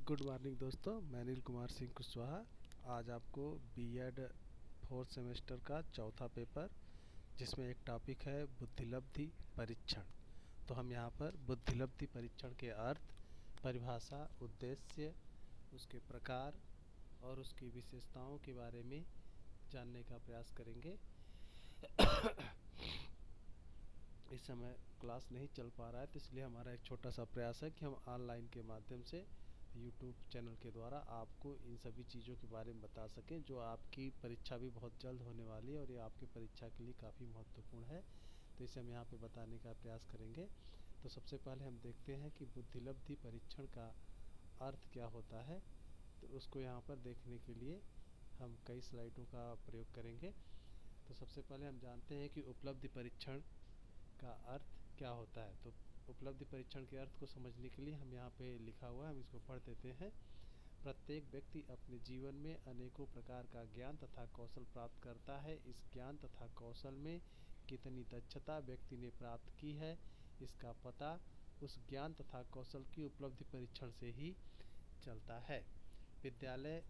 Good morning दोस्तों, मैं अनिल कुमार सिंह कुशवाहा। आज आपको बीएड फोर्थ सेमेस्टर का चौथा पेपर, जिसमें एक टॉपिक है बुद्धिलब्धि परीक्षण। तो हम यहाँ पर बुद्धिलब्धि परीक्षण के अर्थ, परिभाषा, उद्देश्य, उसके प्रकार और उसकी विशेषताओं के बारे में जानने का प्रयास करेंगे। इस समय क्लास नहीं चल पा रहा है, तो इसलिए हमारा एक छोटा सा प्रयास है कि हम ऑनलाइन के माध्यम से यूट्यूब चैनल के द्वारा आपको इन सभी चीज़ों के बारे में बता सकें, जो आपकी परीक्षा भी बहुत जल्द होने वाली है और ये आपकी परीक्षा के लिए काफ़ी महत्वपूर्ण है। तो इसे हम यहाँ पे बताने का प्रयास करेंगे। तो सबसे पहले हम देखते हैं कि बुद्धिलब्धि परीक्षण का अर्थ क्या होता है। तो उसको यहाँ पर देखने के लिए हम कई स्लाइडों का प्रयोग करेंगे। तो सबसे पहले हम जानते हैं कि उपलब्धि परीक्षण का अर्थ क्या होता है। तो उपलब्धि परीक्षण के अर्थ को समझने के लिए हम यहाँ पे लिखा हुआ है, हम इसको पढ़ देते हैं। प्रत्येक व्यक्ति अपने जीवन में अनेकों प्रकार का ज्ञान तथा कौशल प्राप्त करता है। इस ज्ञान तथा कौशल में कितनी दक्षता व्यक्ति ने प्राप्त की है, इसका पता उस ज्ञान तथा कौशल की उपलब्धि परीक्षण से ही चलता है। विद्यालय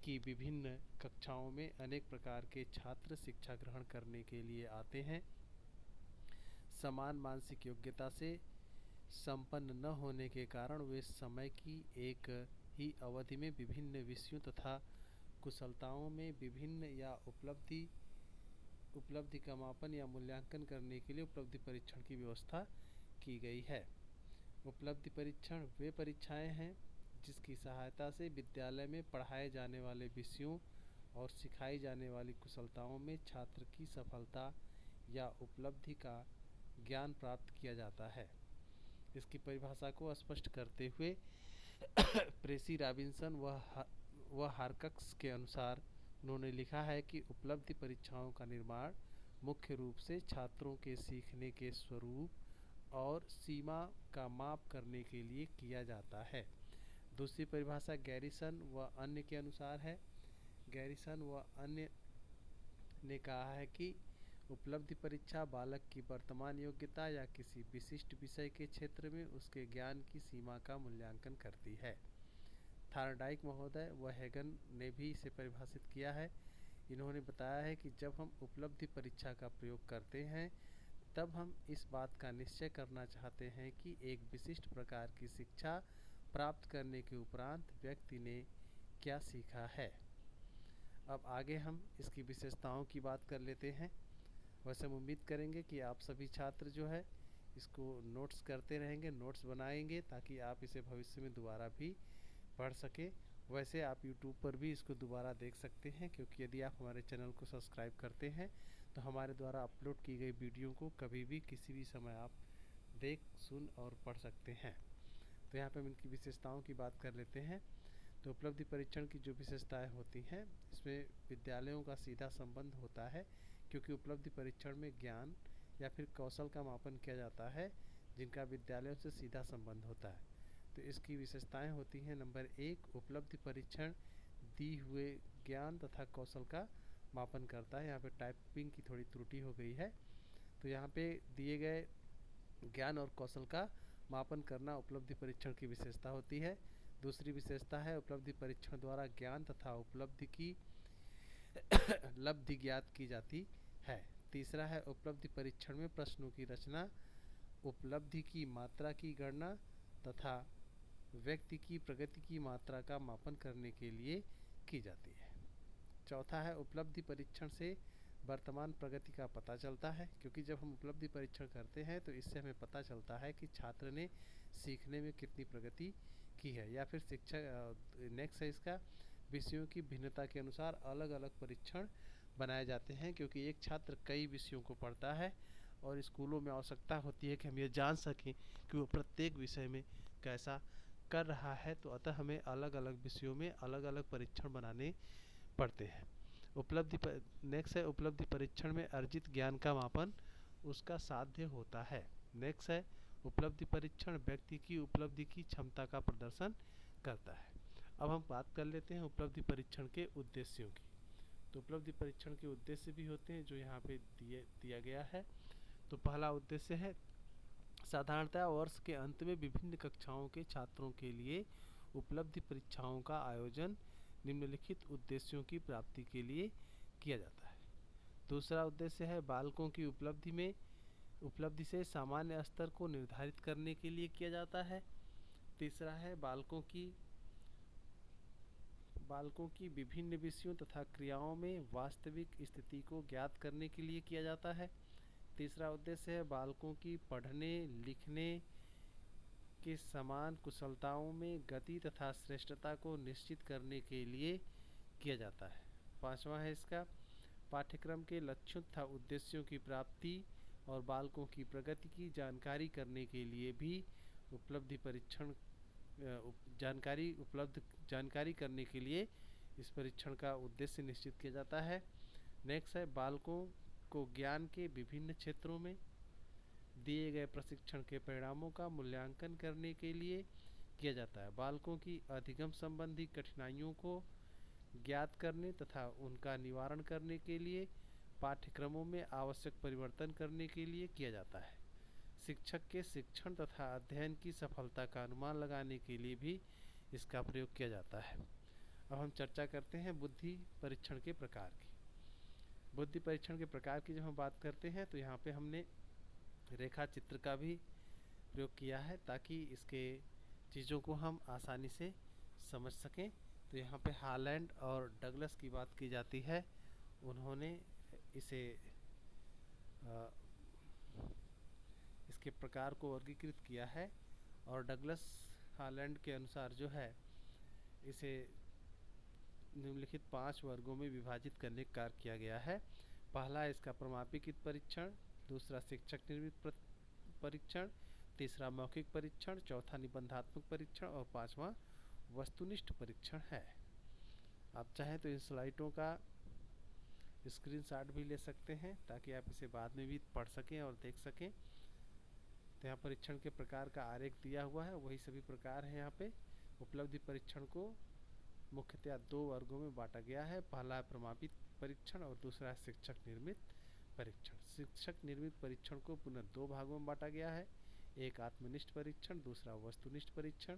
की विभिन्न कक्षाओं में अनेक प्रकार के छात्र शिक्षा ग्रहण करने के लिए आते हैं। समान मानसिक योग्यता से संपन्न न होने के कारण वे समय की एक ही अवधि में विभिन्न विषयों तथा कुशलताओं में विभिन्न या उपलब्धि का मापन या मूल्यांकन करने के लिए उपलब्धि परीक्षण की व्यवस्था की गई है। उपलब्धि परीक्षण वे परीक्षाएं हैं जिसकी सहायता से विद्यालय में पढ़ाए जाने वाले विषयों और सिखाई जाने वाली कुशलताओं में छात्र की सफलता या उपलब्धि का ज्ञान प्राप्त किया जाता है। इसकी परिभाषा को स्पष्ट करते हुए प्रेसी रॉबिन्सन व हार्कक्स के अनुसार उन्होंने लिखा है कि उपलब्धि परीक्षाओं का निर्माण मुख्य रूप से छात्रों के सीखने के स्वरूप और सीमा का माप करने के लिए किया जाता है। दूसरी परिभाषा गैरिसन व अन्य के अनुसार है। गैरिसन व अन्य ने कहा है कि उपलब्धि परीक्षा बालक की वर्तमान योग्यता या किसी विशिष्ट विषय के क्षेत्र में उसके ज्ञान की सीमा का मूल्यांकन करती है। थार्डाइक महोदय व हैगन ने भी इसे परिभाषित किया है। इन्होंने बताया है कि जब हम उपलब्धि परीक्षा का प्रयोग करते हैं तब हम इस बात का निश्चय करना चाहते हैं कि एक विशिष्ट प्रकार की शिक्षा प्राप्त करने के उपरांत व्यक्ति ने क्या सीखा है। अब आगे हम इसकी विशेषताओं की बात कर लेते हैं। वैसे हम उम्मीद करेंगे कि आप सभी छात्र जो है इसको नोट्स करते रहेंगे, नोट्स बनाएंगे, ताकि आप इसे भविष्य में दोबारा भी पढ़ सकें। वैसे आप YouTube पर भी इसको दोबारा देख सकते हैं, क्योंकि यदि आप हमारे चैनल को सब्सक्राइब करते हैं तो हमारे द्वारा अपलोड की गई वीडियो को कभी भी किसी भी समय आप देख, सुन और पढ़ सकते हैं। तो यहाँ पे हम इनकी विशेषताओं की बात कर लेते हैं। तो उपलब्धि परीक्षण की जो विशेषताएं होती हैं, इसमें विद्यालयों का सीधा संबंध होता है, क्योंकि उपलब्धि परीक्षण में ज्ञान या फिर कौशल का मापन किया जाता है जिनका विद्यालयों से सीधा संबंध होता है। तो इसकी विशेषताएं होती हैं। नंबर 1, उपलब्धि परीक्षण दी हुए ज्ञान तथा कौशल का मापन करता है। यहाँ पे टाइपिंग की थोड़ी त्रुटि हो गई है। तो यहाँ पे दिए गए ज्ञान और कौशल का मापन करना उपलब्धि परीक्षण की विशेषता होती है। दूसरी विशेषता है उपलब्धि परीक्षण द्वारा ज्ञान तथा उपलब्धि की लब्धि ज्ञात की जाती है। तीसरा है उपलब्धि परीक्षण में प्रश्नों की रचना, उपलब्धि की मात्रा की गणना तथा व्यक्ति की प्रगति की मात्रा का मापन करने के लिए की जाती है। चौथा है उपलब्धि परीक्षण से वर्तमान प्रगति का पता चलता है, क्योंकि जब हम उपलब्धि परीक्षण करते हैं तो इससे हमें पता चलता है कि छात्र ने सीखने में कितनी प्रगति की है। या फिर शिक्षक नेक्स्ट है इसका, विषयों की भिन्नता के अनुसार अलग अलग परीक्षण बनाए जाते हैं, क्योंकि एक छात्र कई विषयों को पढ़ता है और स्कूलों में आवश्यकता होती है कि हम ये जान सकें कि वो प्रत्येक विषय में कैसा कर रहा है। तो अतः हमें अलग अलग विषयों में अलग अलग परीक्षण बनाने पड़ते हैं। नेक्स्ट है उपलब्धि परीक्षण में अर्जित ज्ञान का मापन उसका साध्य होता है। नेक्स्ट है उपलब्धि परीक्षण व्यक्ति की उपलब्धि की क्षमता का प्रदर्शन करता है। अब हम बात कर लेते हैं उपलब्धि परीक्षण के उद्देश्यों की। तो उपलब्धि परीक्षण के उद्देश्य भी होते हैं जो यहाँ पे दिया गया है। तो पहला उद्देश्य है साधारणतः वर्ष के अंत में विभिन्न कक्षाओं के छात्रों के लिए उपलब्धि परीक्षाओं का आयोजन निम्नलिखित उद्देश्यों की प्राप्ति के लिए किया जाता है। दूसरा उद्देश्य है बालकों की उपलब्धि से सामान्य स्तर को निर्धारित करने के लिए किया जाता है। तीसरा है बालकों की विभिन्न विषयों तथा क्रियाओं में वास्तविक स्थिति को ज्ञात करने के लिए किया जाता है। तीसरा उद्देश्य है बालकों की पढ़ने लिखने के समान कुशलताओं में गति तथा श्रेष्ठता को निश्चित करने के लिए किया जाता है। पांचवा है इसका पाठ्यक्रम के लक्ष्यों तथा उद्देश्यों की प्राप्ति और बालकों की प्रगति की जानकारी करने के लिए भी उपलब्धि परीक्षण जानकारी करने के लिए इस परीक्षण का उद्देश्य निश्चित किया जाता है। नेक्स्ट है बालकों को ज्ञान के विभिन्न क्षेत्रों में दिए गए प्रशिक्षण के परिणामों का मूल्यांकन करने के लिए किया जाता है। बालकों की अधिगम संबंधी कठिनाइयों को ज्ञात करने तथा उनका निवारण करने के लिए पाठ्यक्रमों में आवश्यक परिवर्तन करने के लिए किया जाता है। शिक्षक के शिक्षण तथा अध्ययन की सफलता का अनुमान लगाने के लिए भी इसका प्रयोग किया जाता है। अब हम चर्चा करते हैं बुद्धि परीक्षण के प्रकार की। बुद्धि परीक्षण के प्रकार की जब हम बात करते हैं तो यहाँ पे हमने रेखा चित्र का भी प्रयोग किया है ताकि इसके चीज़ों को हम आसानी से समझ सकें। तो यहाँ पे हालैंड और डगलस की बात की जाती है। उन्होंने इसके प्रकार को वर्गीकृत किया है और डगलस हालैंड के अनुसार जो है इसे निम्नलिखित 5 वर्गों में विभाजित करने का कार्य किया गया है। पहला इसका प्रमापीकृत परीक्षण, दूसरा शिक्षक निर्मित परीक्षण, तीसरा मौखिक परीक्षण, चौथा निबंधात्मक परीक्षण और पांचवा वस्तुनिष्ठ परीक्षण है। आप चाहें तो इन स्लाइडों का स्क्रीनशॉट भी ले सकते हैं ताकि आप इसे बाद में भी पढ़ सकें और देख सकें। तो यहाँ परीक्षण के प्रकार का आरेख दिया हुआ है, वही सभी प्रकार हैं। यहाँ पे उपलब्धि परीक्षण को मुख्यतः 2 वर्गों में बांटा गया है। पहला है प्रमापित परीक्षण और दूसरा है शिक्षक निर्मित परीक्षण। शिक्षक निर्मित परीक्षण को पुनः 2 भागों में बांटा गया है, एक आत्मनिष्ठ परीक्षण, दूसरा वस्तुनिष्ठ परीक्षण।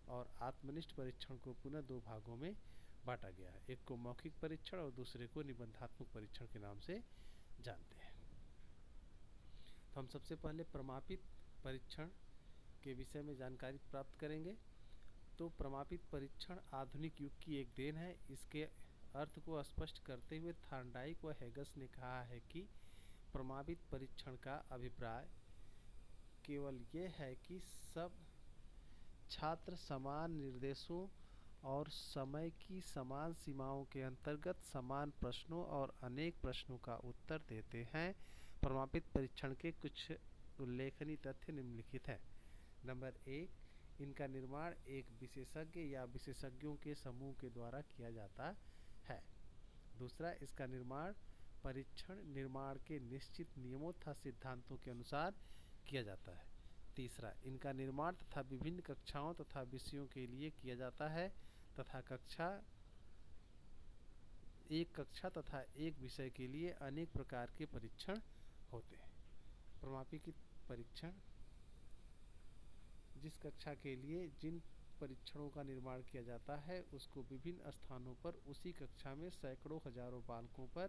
और आत्मनिष्ठ परीक्षण को पुनः 2 भागों में बांटा गया है, एक को मौखिक परीक्षण और दूसरे को निबंधात्मक परीक्षण के नाम से जानते हैं। तो हम सबसे पहले प्रमापित परीक्षण के विषय में जानकारी प्राप्त करेंगे। तो प्रमापित परीक्षण आधुनिक युग की एक देन है। इसके अर्थ को स्पष्ट करते हुए थॉर्नडाइक व हेगस ने कहा है कि प्रमापित परीक्षण का अभिप्राय केवल ये है कि सब छात्र समान निर्देशों और समय की समान सीमाओं के अंतर्गत समान प्रश्नों और अनेक प्रश्नों का उत्तर देते हैं। प्रमापित परीक्षण के कुछ उल्लेखनीय तथ्य निम्नलिखित हैं। नंबर 1, इनका निर्माण एक विशेषज्ञ या विशेषज्ञों के समूह के द्वारा किया जाता है। दूसरा, इसका निर्माण परीक्षण निर्माण के निश्चित नियमों तथा सिद्धांतों के अनुसार किया जाता है। तीसरा, इनका निर्माण तथा विभिन्न कक्षाओं तथा विषयों के लिए किया जाता है तथा एक कक्षा तथा एक विषय के लिए अनेक प्रकार के परीक्षण होते हैं। प्रमापीकृत परीक्षण जिस कक्षा के लिए जिन परीक्षणों का निर्माण किया जाता है उसको विभिन्न स्थानों पर उसी कक्षा में सैकड़ों हजारों बालकों पर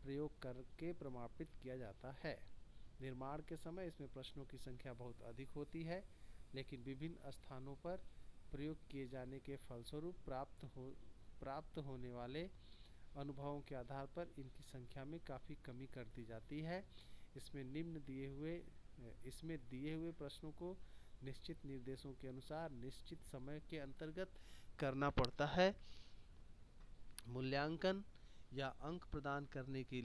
प्रयोग करके प्रमाणित किया जाता है। निर्माण के समय इसमें प्रश्नों की संख्या बहुत अधिक होती है, लेकिन विभिन्न स्थानों पर प्रयोग किए जाने के फलस्वरूप प्राप्त होने वाले अनुभवों के आधार पर इनकी संख्या में काफ़ी कमी कर दी जाती है। इसमें दिए हुए प्रश्नों को निश्चित निर्देशों के अनुसार निश्चित समय के अंतर्गत करना पड़ता है। मूल्यांकन या अंक प्रदान करने के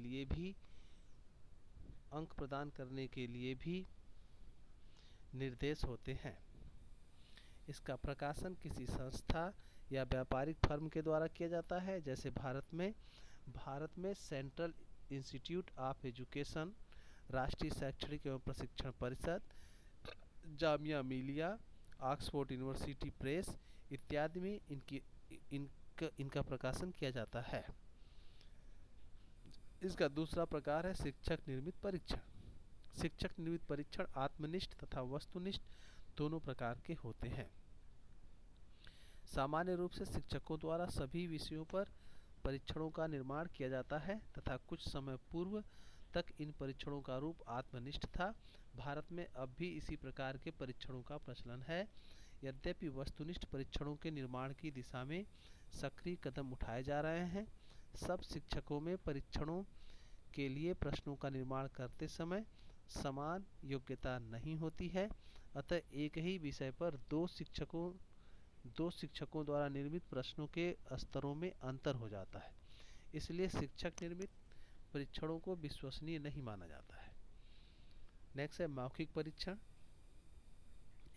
लिए भी निर्देश होते हैं। इसका प्रकाशन किसी संस्था या व्यापारिक फर्म के द्वारा किया जाता है, जैसे भारत में सेंट्रल इंस्टीट्यूट ऑफ एजुकेशन, राष्ट्रीय शैक्षणिक एवं प्रशिक्षण परिषद, Jamia Millia, Oxford university press इत्यादि में इनका प्रकाशन किया जाता है। इसका दूसरा प्रकार है शिक्षक निर्मित परीक्षण। शिक्षक निर्मित परीक्षण आत्मनिष्ठ तथा वस्तुनिष्ठ दोनों प्रकार के होते हैं। सामान्य रूप से शिक्षकों द्वारा सभी विषयों पर परीक्षणों का निर्माण किया जाता है तथा कुछ समय पूर्व तक इन परीक्षणों का रूप आत्मनिष्ठ था। भारत में अब भी इसी प्रकार के परीक्षणों का प्रचलन है। यद्यपि वस्तुनिष्ठ परीक्षणों के निर्माण की दिशा में सक्रिय कदम उठाए जा रहे हैं, सब शिक्षकों में परीक्षणों के लिए प्रश्नों का निर्माण करते समय समान योग्यता नहीं होती है। अतः एक ही विषय पर दो शिक्षकों द्वारा निर्मित प्रश्नों के स्तरों में अंतर हो जाता है। इसलिए शिक्षक निर्मित परीक्षणों को विश्वसनीय नहीं माना जाता है। नेक्स्ट है मौखिक परीक्षण।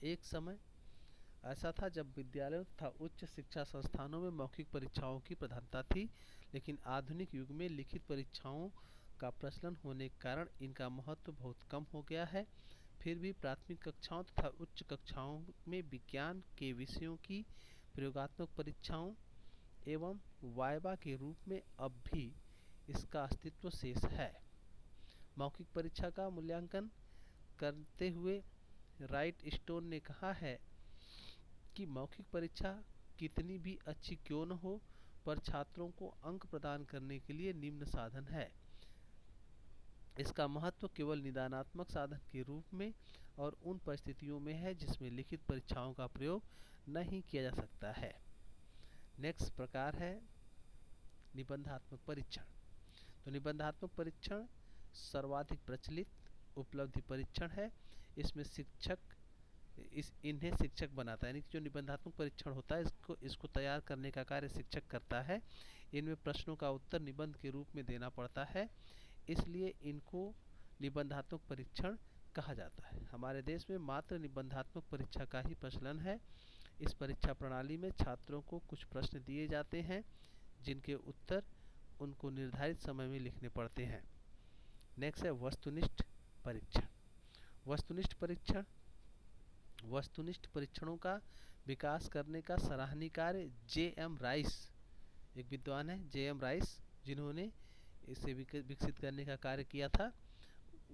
एक समय ऐसा था जब विद्यालयों तथा उच्च शिक्षा संस्थानों में मौखिक परीक्षाओं की प्रधानता थी, लेकिन आधुनिक युग में लिखित परीक्षाओं का प्रचलन होने के कारण इनका महत्व बहुत कम हो गया है। फिर भी प्राथमिक कक्षाओं तथा उच्च कक्षाओं में विज्ञान के विषयों की प्रयोगात्मक परीक्षाओं एवं वाइवा के रूप में अब भी इसका अस्तित्व शेष है। मौखिक परीक्षा का मूल्यांकन करते हुए राइट स्टोन ने कहा है कि मौखिक परीक्षा कितनी भी अच्छी क्यों न हो, पर छात्रों को अंक प्रदान करने के लिए निम्न साधन है। इसका महत्व केवल निदानात्मक साधन के रूप में और उन परिस्थितियों में है जिसमें लिखित परीक्षाओं का प्रयोग नहीं किया जा सकता है। नेक्स्ट प्रकार है निबंधात्मक परीक्षण। तो निबंधात्मक परीक्षण सर्वाधिक प्रचलित उपलब्धि परीक्षण है। इसमें इन्हें शिक्षक बनाता है, यानी कि जो निबंधात्मक परीक्षण होता है इसको तैयार करने का कार्य शिक्षक करता है। इनमें प्रश्नों का उत्तर निबंध के रूप में देना पड़ता है, इसलिए इनको निबंधात्मक परीक्षण कहा जाता है। हमारे देश में मात्र निबंधात्मक परीक्षा का ही प्रचलन है। इस परीक्षा प्रणाली में छात्रों को कुछ प्रश्न दिए जाते हैं जिनके उत्तर उनको निर्धारित समय में लिखने पड़ते हैं। नेक्स्ट है वस्तुनिष्ठ परीक्षण। वस्तुनिष्ठ परीक्षणों का विकास करने का सराहनीय कार्य जे.एम. राइस, एक विद्वान है जे.एम. राइस, जिन्होंने इसे विकसित करने का कार्य किया था।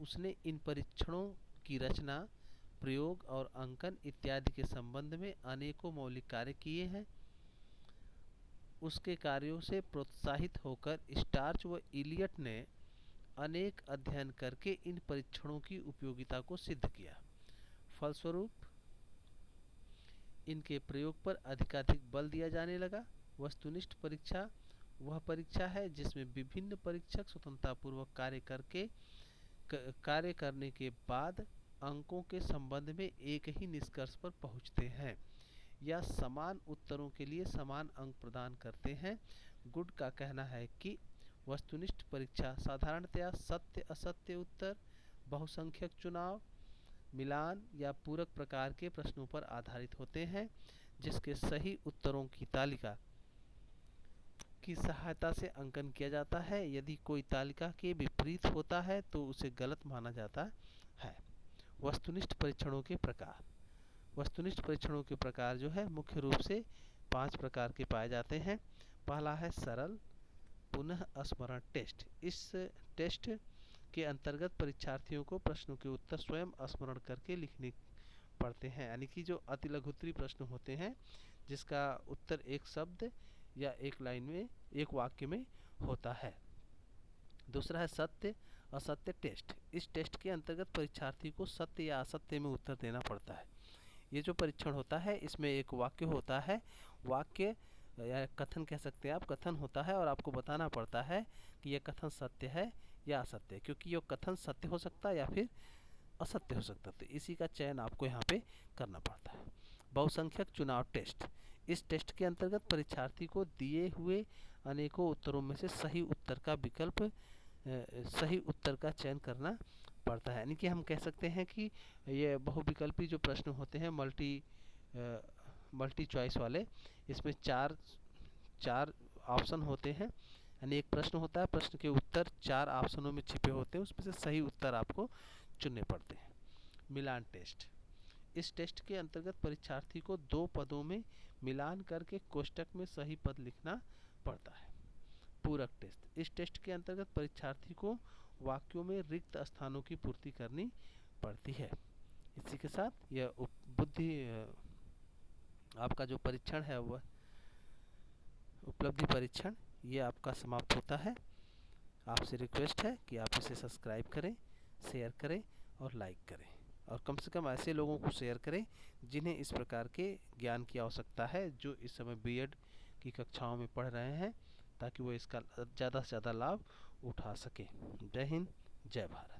उसने इन परीक्षणों की रचना, प्रयोग और अंकन इत्यादि के संबंध में अनेकों मौलिक कार्य किए हैं। उसके कार्यों से प्रोत्साहित होकर स्टार्च व इलियट ने अनेक अध्ययन करके इन परीक्षणों की उपयोगिता को सिद्ध किया। फलस्वरूप इनके प्रयोग पर अधिकाधिक बल दिया जाने लगा। वस्तुनिष्ठ परीक्षा वह परीक्षा है जिसमें विभिन्न परीक्षक स्वतंत्रतापूर्वक कार्य करने के बाद अंकों के संबंध में एक ही निष्कर्ष पर पहुंचते हैं या समान उत्तरों के लिए समान अंक प्रदान करते हैं। गुड का कहना है कि वस्तुनिष्ठ परीक्षा साधारणतया सत्य असत्य उत्तर, बहुसंख्यक चुनाव, मिलान या पूरक प्रकार के प्रश्नों पर आधारित होते हैं, जिसके सही उत्तरों की तालिका की सहायता से अंकन किया जाता है। यदि कोई तालिका के विपरीत होता है तो उसे गलत माना जाता है। वस्तुनिष्ठ परीक्षणों के प्रकार। वस्तुनिष्ठ परीक्षणों के प्रकार जो है मुख्य रूप से 5 प्रकार के पाए जाते हैं। पहला है सरल पुनः स्मरण टेस्ट। इस टेस्ट के अंतर्गत परीक्षार्थियों को प्रश्नों के उत्तर स्वयं स्मरण करके लिखने पड़ते हैं, यानी कि जो अति लघुत्तरीय प्रश्न होते हैं जिसका उत्तर एक शब्द या एक लाइन में, एक वाक्य में होता है। दूसरा है सत्य असत्य टेस्ट। इस टेस्ट के अंतर्गत परीक्षार्थी को सत्य या असत्य में उत्तर देना पड़ता है। ये जो परीक्षण होता है इसमें एक वाक्य होता है, वाक्य या कथन कह सकते हैं आप, कथन होता है और आपको बताना पड़ता है कि यह कथन सत्य है या असत्य है, क्योंकि यह कथन सत्य हो सकता है या फिर असत्य हो सकता है, तो इसी का चयन आपको यहाँ पे करना पड़ता है। बहुसंख्यक चुनाव टेस्ट। इस टेस्ट के अंतर्गत परीक्षार्थी को दिए हुए अनेकों उत्तरों में से सही उत्तर का चयन करना पड़ता है, यानी कि हम कह सकते हैं कि ये बहुविकल्पी जो प्रश्न होते हैं मल्टी चॉइस वाले, इसमें चार ऑप्शन होते हैं, यानी एक प्रश्न होता है, प्रश्न के उत्तर 4 ऑप्शनों में छिपे होते हैं, उसमें से सही उत्तर आपको चुनने पड़ते हैं। मिलान टेस्ट। इस टेस्ट के अंतर्गत परीक्षार्थी को 2 पदों में मिलान करके कोष्टक में सही पद लिखना पड़ता है। पूरक टेस्ट। इस टेस्ट के अंतर्गत परीक्षार्थी को वाक्यों में रिक्त स्थानों की पूर्ति करनी पड़ती है। इसी के साथ यह आपका जो परीक्षण है वह उपलब्धि परीक्षण ये आपका समाप्त होता है। आपसे रिक्वेस्ट है कि आप इसे सब्सक्राइब करें, शेयर करें और लाइक करें, और कम से कम ऐसे लोगों को शेयर करें जिन्हें इस प्रकार के ज्ञान की आवश्यकता है, जो इस समय बीएड की कक्षाओं में पढ़ रहे हैं, ताकि वो इसका ज़्यादा से ज़्यादा लाभ उठा सकें। जय हिंद, जय भारत।